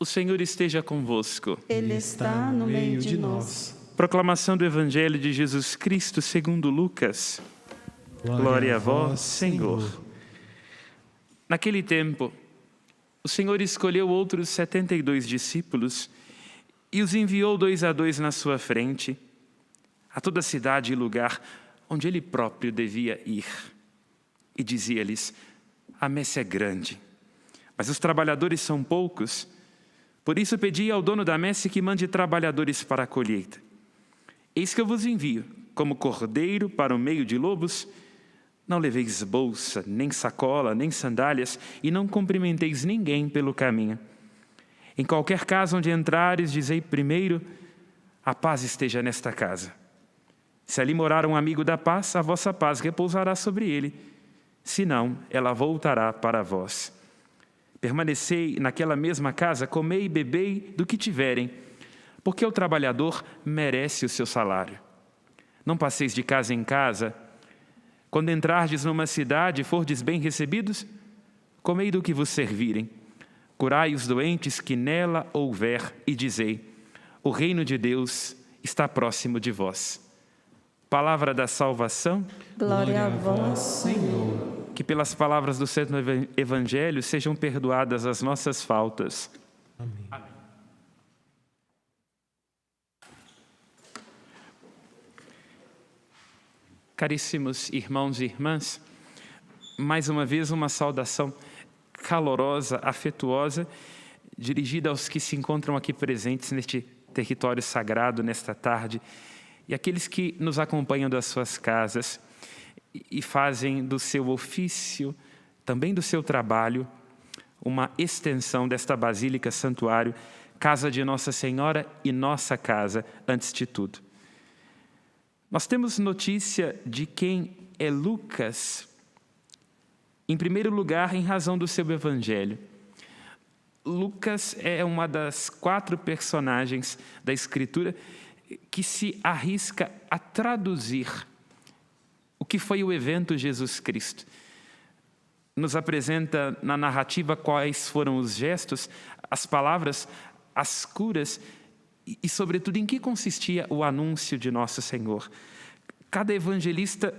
O Senhor esteja convosco. Ele está no meio de nós. Proclamação do Evangelho de Jesus Cristo segundo Lucas. Glória a vós, Senhor. Naquele tempo, o Senhor escolheu outros 72 discípulos e os enviou 2 a 2 na sua frente, a toda cidade e lugar onde ele próprio devia ir. E dizia-lhes: a messe é grande, mas os trabalhadores são poucos. Por isso pedi ao dono da messe que mande trabalhadores para a colheita. Eis que eu vos envio, como cordeiro para o meio de lobos. Não leveis bolsa, nem sacola, nem sandálias, e não cumprimenteis ninguém pelo caminho. Em qualquer casa onde entrares, dizei primeiro: a paz esteja nesta casa. Se ali morar um amigo da paz, a vossa paz repousará sobre ele. Se não, ela voltará para vós. Permanecei naquela mesma casa, comei e bebei do que tiverem, porque o trabalhador merece o seu salário. Não passeis de casa em casa. Quando entrardes numa cidade e fordes bem recebidos, comei do que vos servirem. Curai os doentes que nela houver e dizei: o reino de Deus está próximo de vós. Palavra da salvação. Glória a vós, Senhor. Que pelas palavras do Santo Evangelho sejam perdoadas as nossas faltas. Amém. Caríssimos irmãos e irmãs, mais uma vez uma saudação calorosa, afetuosa, dirigida aos que se encontram aqui presentes neste território sagrado nesta tarde e aqueles que nos acompanham das suas casas e fazem do seu ofício, também do seu trabalho, uma extensão desta Basílica Santuário, casa de Nossa Senhora e nossa casa, antes de tudo. Nós temos notícia de quem é Lucas, em primeiro lugar, em razão do seu Evangelho. Lucas é uma das 4 personagens da Escritura que se arrisca a traduzir o que foi o evento Jesus Cristo. Nos apresenta na narrativa quais foram os gestos, as palavras, as curas e, sobretudo, em que consistia o anúncio de Nosso Senhor. Cada evangelista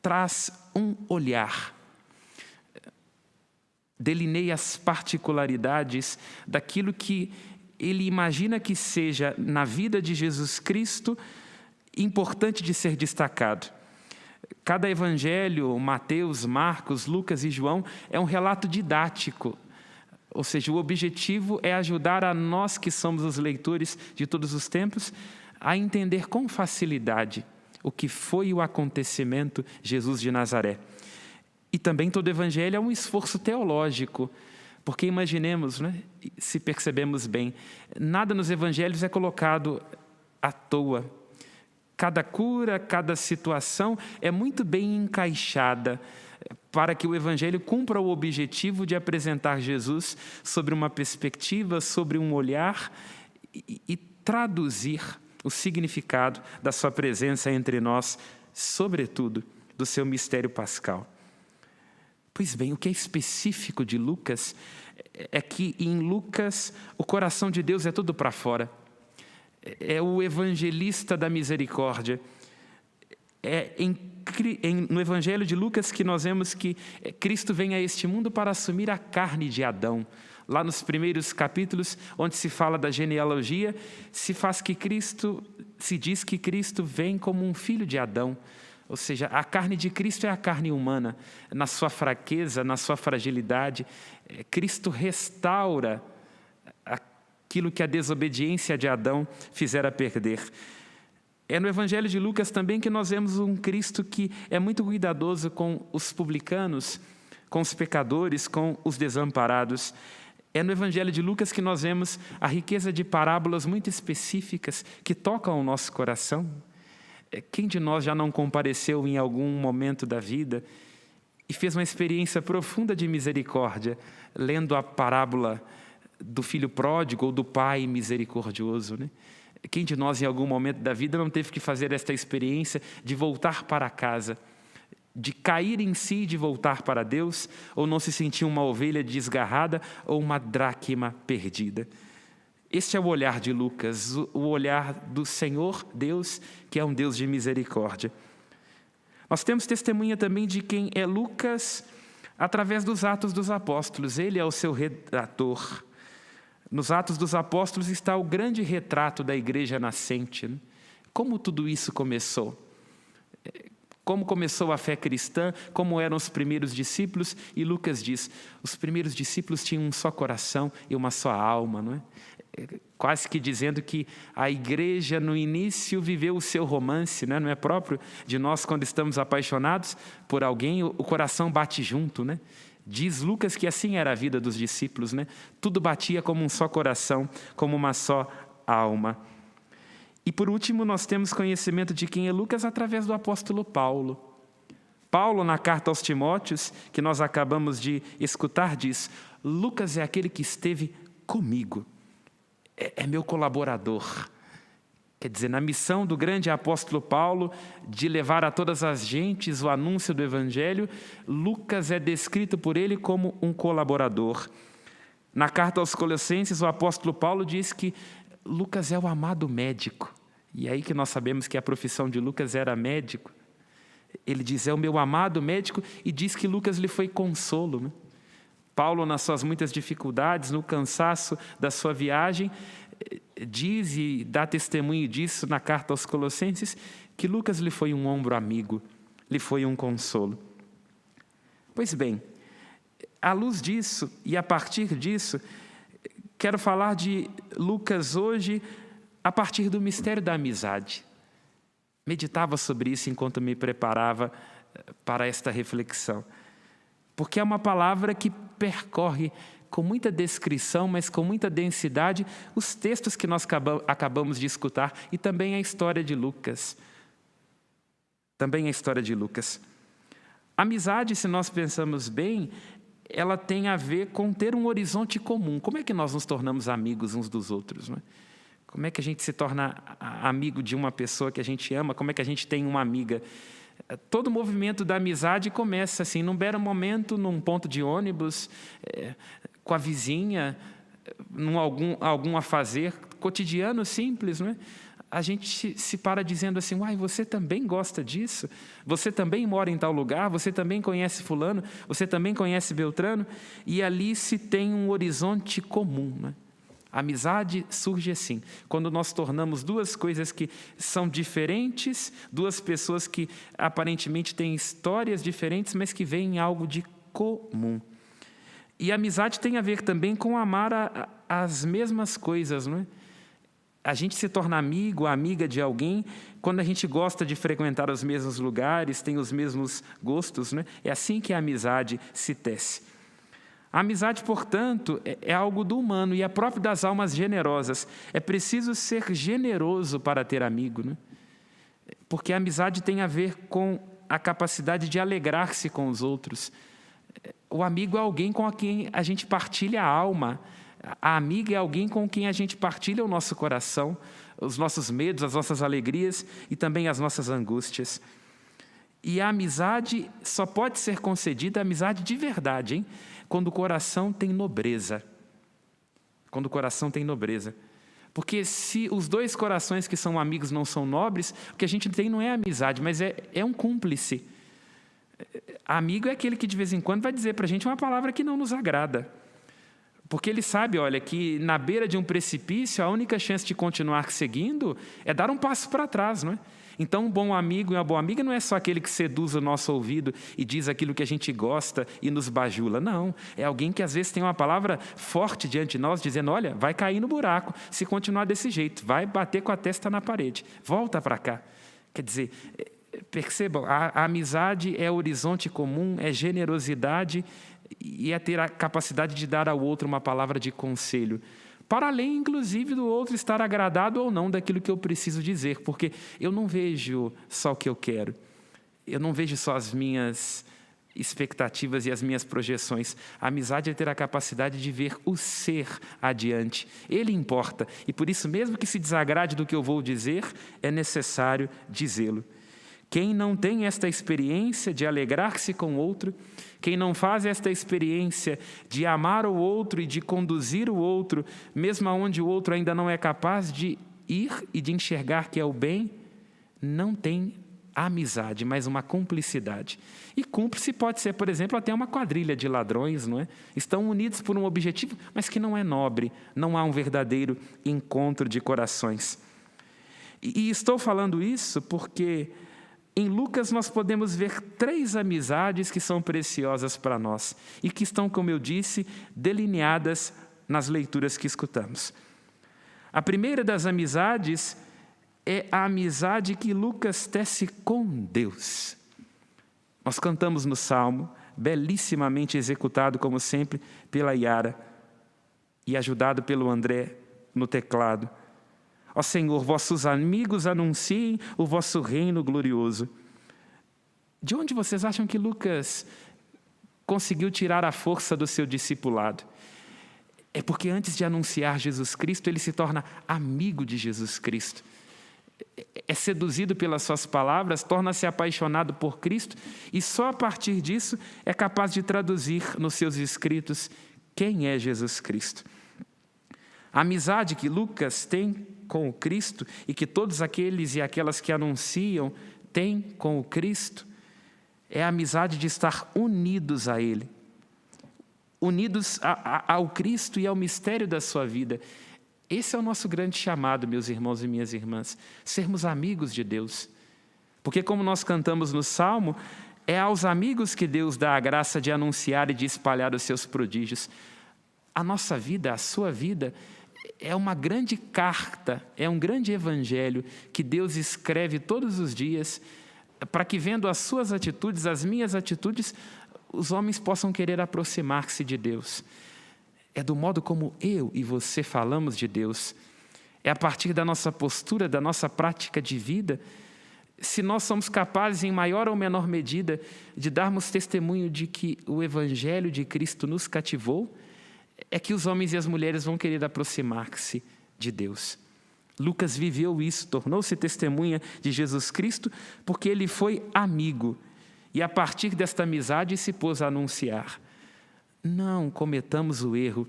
traz um olhar, delineia as particularidades daquilo que ele imagina que seja, na vida de Jesus Cristo, importante de ser destacado. Cada evangelho, Mateus, Marcos, Lucas e João, é um relato didático. Ou seja, o objetivo é ajudar a nós que somos os leitores de todos os tempos a entender com facilidade o que foi o acontecimento Jesus de Nazaré. E também todo evangelho é um esforço teológico, porque imaginemos, né, se percebemos bem, nada nos evangelhos é colocado à toa. Cada cura, cada situação é muito bem encaixada para que o Evangelho cumpra o objetivo de apresentar Jesus sobre uma perspectiva, sobre um olhar e traduzir o significado da sua presença entre nós, sobretudo do seu mistério pascal. Pois bem, o que é específico de Lucas é que em Lucas o coração de Deus é todo para fora. É o evangelista da misericórdia. No Evangelho de Lucas que nós vemos que Cristo vem a este mundo para assumir a carne de Adão. Lá nos primeiros capítulos, onde se fala da genealogia, se diz que Cristo vem como um filho de Adão. Ou seja, a carne de Cristo é a carne humana. Na sua fraqueza, na sua fragilidade, Cristo restaura aquilo que a desobediência de Adão fizera perder. É no Evangelho de Lucas também que nós vemos um Cristo que é muito cuidadoso com os publicanos, com os pecadores, com os desamparados. É no Evangelho de Lucas que nós vemos a riqueza de parábolas muito específicas que tocam o nosso coração. Quem de nós já não compareceu em algum momento da vida e fez uma experiência profunda de misericórdia, lendo a parábola do filho pródigo ou do pai misericordioso, né? Quem de nós em algum momento da vida não teve que fazer esta experiência de voltar para casa de cair em si e de voltar para Deus, ou não se sentir uma ovelha desgarrada ou uma dracma perdida. Este é o olhar de Lucas, o olhar do Senhor Deus, que é um Deus de misericórdia. Nós temos testemunha também de quem é Lucas através dos Atos dos Apóstolos. Ele é o seu redator. Nos Atos dos Apóstolos está o grande retrato da igreja nascente. Como tudo isso começou? Como começou a fé cristã, como eram os primeiros discípulos, e Lucas diz, os primeiros discípulos tinham um só coração e uma só alma, não é? Quase que dizendo que a igreja no início viveu o seu romance, não é próprio de nós quando estamos apaixonados por alguém, o coração bate junto, né? Diz Lucas que assim era a vida dos discípulos, né? Tudo batia como um só coração, como uma só alma. E por último, nós temos conhecimento de quem é Lucas através do apóstolo Paulo. Paulo, na carta aos Timóteos, que nós acabamos de escutar, diz, Lucas é aquele que esteve comigo, é meu colaborador. Quer dizer, na missão do grande apóstolo Paulo de levar a todas as gentes o anúncio do Evangelho, Lucas é descrito por ele como um colaborador. Na carta aos Colossenses, o apóstolo Paulo diz que Lucas é o amado médico. E é aí que nós sabemos que a profissão de Lucas era médico. Ele diz, é o meu amado médico, e diz que Lucas lhe foi consolo, né? Paulo, nas suas muitas dificuldades, no cansaço da sua viagem, diz e dá testemunho disso na carta aos Colossenses, que Lucas lhe foi um ombro amigo, lhe foi um consolo. Pois bem, à luz disso e a partir disso, quero falar de Lucas hoje a partir do mistério da amizade. Meditava sobre isso enquanto me preparava para esta reflexão. Porque é uma palavra que percorre com muita descrição, mas com muita densidade, os textos que nós acabamos de escutar e também a história de Lucas. Também a história de Lucas. Amizade, se nós pensamos bem, ela tem a ver com ter um horizonte comum. Como é que nós nos tornamos amigos uns dos outros, não é? Como é que a gente se torna amigo de uma pessoa que a gente ama? Como é que a gente tem uma amiga? Todo o movimento da amizade começa assim, num belo momento, num ponto de ônibus, com a vizinha, num algum afazer cotidiano, simples, não é? A gente se para dizendo assim, uai, você também gosta disso? Você também mora em tal lugar? Você também conhece fulano? Você também conhece Beltrano? E ali se tem um horizonte comum, não é? A amizade surge assim, quando nós tornamos duas coisas que são diferentes, duas pessoas que aparentemente têm histórias diferentes, mas que veem algo de comum. E a amizade tem a ver também com amar as mesmas coisas, não é? A gente se torna amigo, amiga de alguém, quando a gente gosta de frequentar os mesmos lugares, tem os mesmos gostos, não é? É assim que a amizade se tece. A amizade, portanto, é algo do humano e é próprio das almas generosas. É preciso ser generoso para ter amigo, né? Porque a amizade tem a ver com a capacidade de alegrar-se com os outros. O amigo é alguém com quem a gente partilha a alma. A amiga é alguém com quem a gente partilha o nosso coração, os nossos medos, as nossas alegrias e também as nossas angústias. E a amizade só pode ser concedida, a amizade de verdade, hein? Quando o coração tem nobreza. Quando o coração tem nobreza. Porque se os dois corações que são amigos não são nobres, o que a gente tem não é amizade, mas é um cúmplice. Amigo é aquele que de vez em quando vai dizer para a gente uma palavra que não nos agrada. Porque ele sabe, olha, que na beira de um precipício, a única chance de continuar seguindo é dar um passo para trás, não é? Então, um bom amigo e uma boa amiga não é só aquele que seduz o nosso ouvido e diz aquilo que a gente gosta e nos bajula. Não, é alguém que às vezes tem uma palavra forte diante de nós, dizendo, olha, vai cair no buraco se continuar desse jeito, vai bater com a testa na parede, volta para cá. Quer dizer, percebam, a amizade é horizonte comum, é generosidade e é ter a capacidade de dar ao outro uma palavra de conselho. Para além, inclusive, do outro estar agradado ou não daquilo que eu preciso dizer, porque eu não vejo só o que eu quero, eu não vejo só as minhas expectativas e as minhas projeções. A amizade é ter a capacidade de ver o ser adiante. Ele importa, e por isso, mesmo que se desagrade do que eu vou dizer, é necessário dizê-lo. Quem não tem esta experiência de alegrar-se com o outro, quem não faz esta experiência de amar o outro e de conduzir o outro, mesmo onde o outro ainda não é capaz de ir e de enxergar que é o bem, não tem amizade, mas uma cumplicidade. E cúmplice pode ser, por exemplo, até uma quadrilha de ladrões, não é? Estão unidos por um objetivo, mas que não é nobre, não há um verdadeiro encontro de corações. E estou falando isso porque em Lucas nós podemos ver 3 amizades que são preciosas para nós e que estão, como eu disse, delineadas nas leituras que escutamos. A primeira das amizades é a amizade que Lucas tece com Deus. Nós cantamos no Salmo, belíssimamente executado, como sempre, pela Yara e ajudado pelo André no teclado. Ó Senhor, vossos amigos anunciem o vosso reino glorioso. De onde vocês acham que Lucas conseguiu tirar a força do seu discipulado? É porque antes de anunciar Jesus Cristo, ele se torna amigo de Jesus Cristo. É seduzido pelas suas palavras, torna-se apaixonado por Cristo e só a partir disso é capaz de traduzir nos seus escritos quem é Jesus Cristo. A amizade que Lucas tem com o Cristo e que todos aqueles e aquelas que anunciam têm com o Cristo é a amizade de estar unidos a Ele, unidos ao Cristo e ao mistério da sua vida. Esse é o nosso grande chamado, meus irmãos e minhas irmãs, sermos amigos de Deus. Porque como nós cantamos no Salmo, é aos amigos que Deus dá a graça de anunciar e de espalhar os seus prodígios. A nossa vida, a sua vida, é uma grande carta, é um grande evangelho que Deus escreve todos os dias para que, vendo as suas atitudes, as minhas atitudes, os homens possam querer aproximar-se de Deus. É do modo como eu e você falamos de Deus. É a partir da nossa postura, da nossa prática de vida, se nós somos capazes, em maior ou menor medida, de darmos testemunho de que o Evangelho de Cristo nos cativou, é que os homens e as mulheres vão querer aproximar-se de Deus. Lucas viveu isso, tornou-se testemunha de Jesus Cristo, porque ele foi amigo. E a partir desta amizade se pôs a anunciar. Não cometamos o erro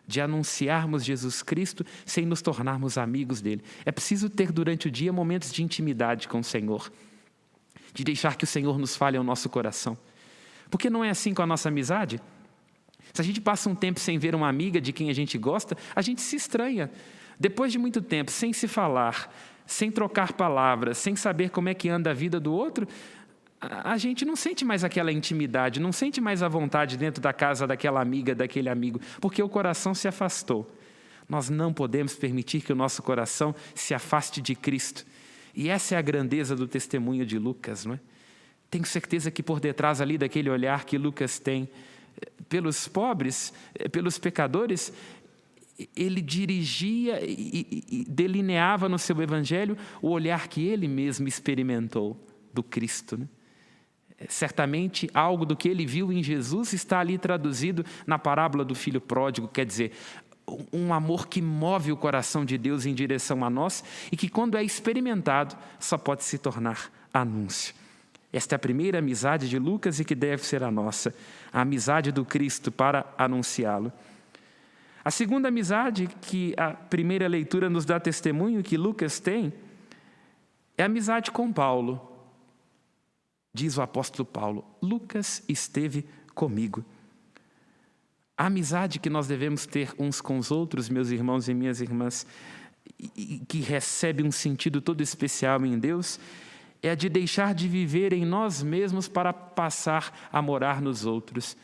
de anunciarmos Jesus Cristo sem nos tornarmos amigos dele. É preciso ter durante o dia momentos de intimidade com o Senhor, de deixar que o Senhor nos fale ao nosso coração. Porque não é assim com a nossa amizade? Se a gente passa um tempo sem ver uma amiga de quem a gente gosta, a gente se estranha. Depois de muito tempo, sem se falar, sem trocar palavras, sem saber como é que anda a vida do outro, a gente não sente mais aquela intimidade, não sente mais a vontade dentro da casa daquela amiga, daquele amigo, porque o coração se afastou. Nós não podemos permitir que o nosso coração se afaste de Cristo. E essa é a grandeza do testemunho de Lucas, não é? Tenho certeza que por detrás ali daquele olhar que Lucas tem pelos pobres, pelos pecadores, ele dirigia e delineava no seu evangelho o olhar que ele mesmo experimentou do Cristo, né? Certamente algo do que ele viu em Jesus está ali traduzido na parábola do filho pródigo, quer dizer, um amor que move o coração de Deus em direção a nós e que, quando é experimentado, só pode se tornar anúncio. Esta é a primeira amizade de Lucas e que deve ser a nossa, a amizade do Cristo para anunciá-lo. A segunda amizade que a primeira leitura nos dá testemunho que Lucas tem é a amizade com Paulo. Diz o apóstolo Paulo, Lucas esteve comigo. A amizade que nós devemos ter uns com os outros, meus irmãos e minhas irmãs, e que recebe um sentido todo especial em Deus, é a de deixar de viver em nós mesmos para passar a morar nos outros.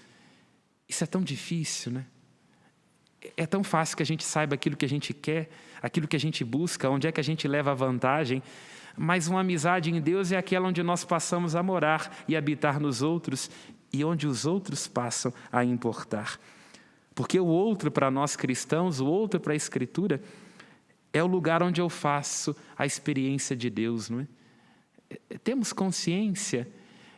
Isso é tão difícil, né? É tão fácil que a gente saiba aquilo que a gente quer, aquilo que a gente busca, onde é que a gente leva a vantagem, mas uma amizade em Deus é aquela onde nós passamos a morar e habitar nos outros e onde os outros passam a importar. Porque o outro para nós cristãos, o outro para a Escritura, é o lugar onde eu faço a experiência de Deus, não é? Temos consciência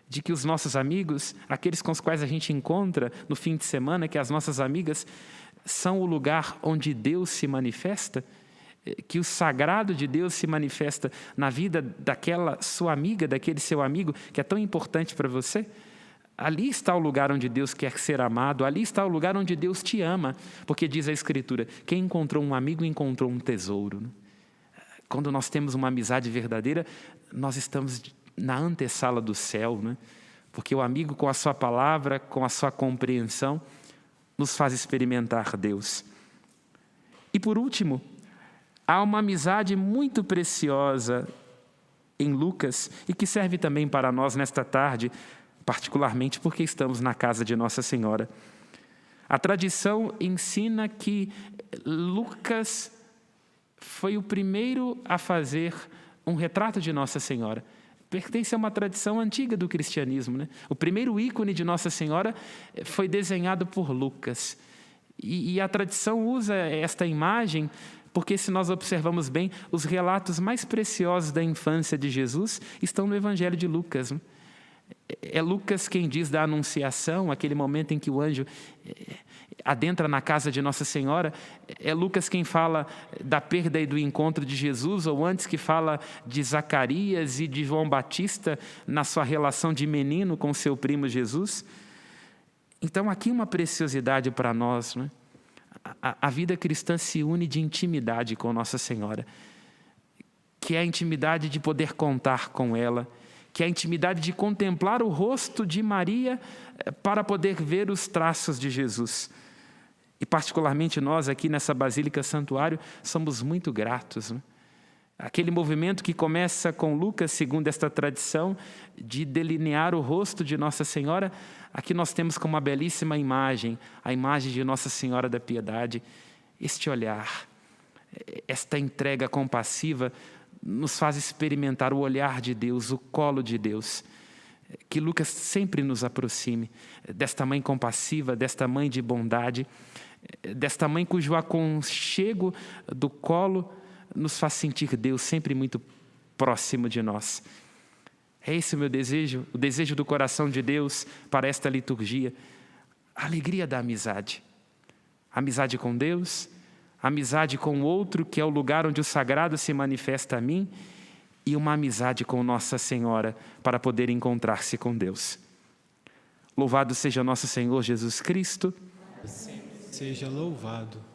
de que os nossos amigos, aqueles com os quais a gente encontra no fim de semana, que as nossas amigas são o lugar onde Deus se manifesta? que o sagrado de Deus se manifesta na vida daquela sua amiga, daquele seu amigo que é tão importante para você. Ali está o lugar onde Deus quer ser amado, ali está o lugar onde Deus te ama, porque diz a Escritura, quem encontrou um amigo encontrou um tesouro. Quando nós temos uma amizade verdadeira, nós estamos na antessala do céu, né? Porque o amigo, com a sua palavra, com a sua compreensão, nos faz experimentar Deus. E por último, há uma amizade muito preciosa em Lucas e que serve também para nós nesta tarde, particularmente porque estamos na casa de Nossa Senhora. A tradição ensina que Lucas foi o primeiro a fazer um retrato de Nossa Senhora. Pertence a uma tradição antiga do cristianismo, né? O primeiro ícone de Nossa Senhora foi desenhado por Lucas. E a tradição usa esta imagem porque, se nós observamos bem, os relatos mais preciosos da infância de Jesus estão no Evangelho de Lucas, né? É Lucas quem diz da Anunciação, aquele momento em que o anjo adentra na casa de Nossa Senhora. É Lucas quem fala da perda e do encontro de Jesus, ou antes que fala de Zacarias e de João Batista na sua relação de menino com seu primo Jesus. Então aqui uma preciosidade para nós, né? A vida cristã se une de intimidade com Nossa Senhora, que é a intimidade de poder contar com ela, que é a intimidade de contemplar o rosto de Maria para poder ver os traços de Jesus. E particularmente nós aqui nessa Basílica Santuário somos muito gratos, né? Aquele movimento que começa com Lucas, segundo esta tradição, de delinear o rosto de Nossa Senhora, aqui nós temos como uma belíssima imagem, a imagem de Nossa Senhora da Piedade. Este olhar, esta entrega compassiva, nos faz experimentar o olhar de Deus, o colo de Deus. Que Lucas sempre nos aproxime desta mãe compassiva, desta mãe de bondade, desta mãe cujo aconchego do colo nos faz sentir Deus sempre muito próximo de nós. É esse o meu desejo, o desejo do coração de Deus para esta liturgia. A alegria da amizade. Amizade com Deus, amizade com o outro, que é o lugar onde o sagrado se manifesta a mim, e uma amizade com Nossa Senhora para poder encontrar-se com Deus. Louvado seja nosso Senhor Jesus Cristo. Seja louvado.